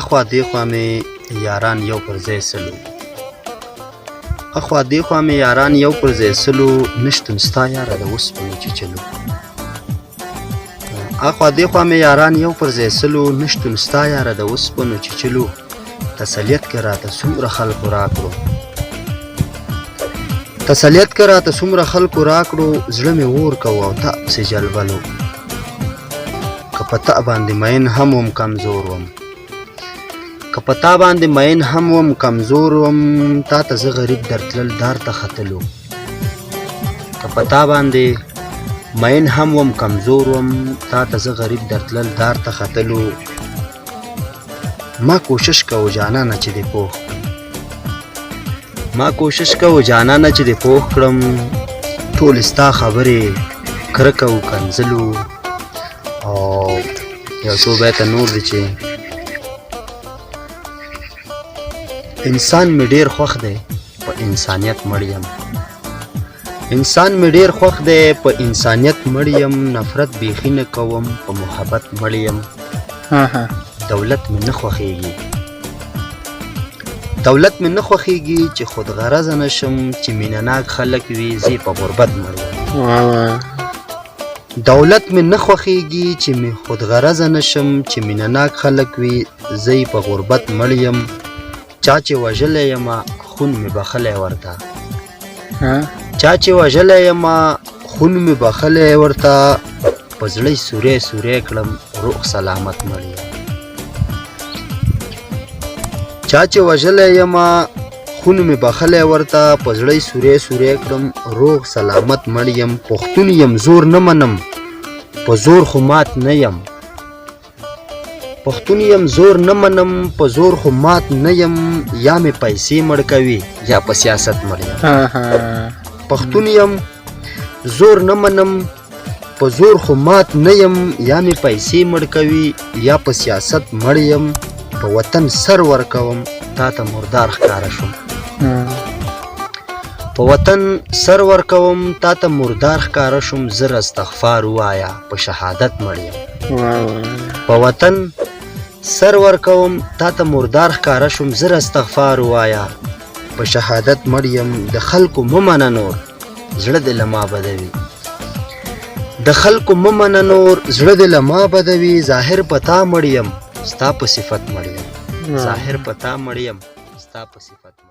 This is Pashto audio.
اخوا دیخوا می یاران یو پر ځای سلو اخوا دیخوا می یاران یو پر ځای سلو نشتون ستا یاره د اوسپنې چیچلو اخوا دیخوا می یاران یو پر ځای سلو نشتون ستا یاره د اوسپنو چیچلو تسلیت کې راته څومره خلکو راکړو تسلیت کې راته څومره خلکو راکړو زړه مې اور کوو او تا پسې جلبلو که په تا باندې مین هم وم کمزور وم که په تا باندې مین هم وم کمزور وم تا ته زه غریب درتلل دار ته ختلو که په تا باندې مین هم وم کمزور وم تا ته زه غریب درتلل دار ته ختلو ما کوشش کوو جانانه چې دې پوه ما کوشش کوو جانانه چې دې پوه کړم ټول ستا خبرې کرکه او کنځلو او یو څو بیته نور دي چې انسان مې ډېر خوښ دی په انسانیت مړ یم انسان مې ډېر خوښ دی په انسانیت مړ یم نفرت بیخي نه کوم په محبت مړ یم دولت مې نه خوښېږي دولت مې نه خوښېږي چې خود غرضه نشم چې مینه ناک خلک وي زه په غربت مړ یم دولت مې نه خوښېږي چې مې خود غرضه نشم چې مینه ناک خلک وي زه په غربت مړ یم چا چې وژلی یمه خون مې بخلی ورته چا چې وژلی یمه خون مې بخلی ورته په زړه یې سوری سوری کړم روغ سلامت مړ یم چا چې وژلی یمه خون مې بخلی ورته په زړه یې سوری سوری کړم روغ سلامت مړ یم پښتون یم زور نه منم په زور خو مات نه یم پښتون یم زور نه منم په زور خو مات نه یم یا مې پیسې مړ کوي یا په سیاست مړ یم پښتون یم زور نه منم په زور خو مات نه یم یا مې پیسې مړ کوي یا په سیاست مړ یم په وطن سر ورکوم تا ته مردار ښکاره شم په وطن سر ورکوم تا ته مردار ښکاره شم زر استغفار ووایه په شهادت مړ یم په وطن سر ورکوم تا ته مردار ښکاره شم زر استغفار ووایه په شهادت مړ یم د خلکو مه منه نور زړه دې له ما بدوي د خلکو مه منه نور زړه دې له ما بدوي ظاهر په تا مړ یم ستا په صفت مړ یم ظاهر په تا مړ یم ستا په صفت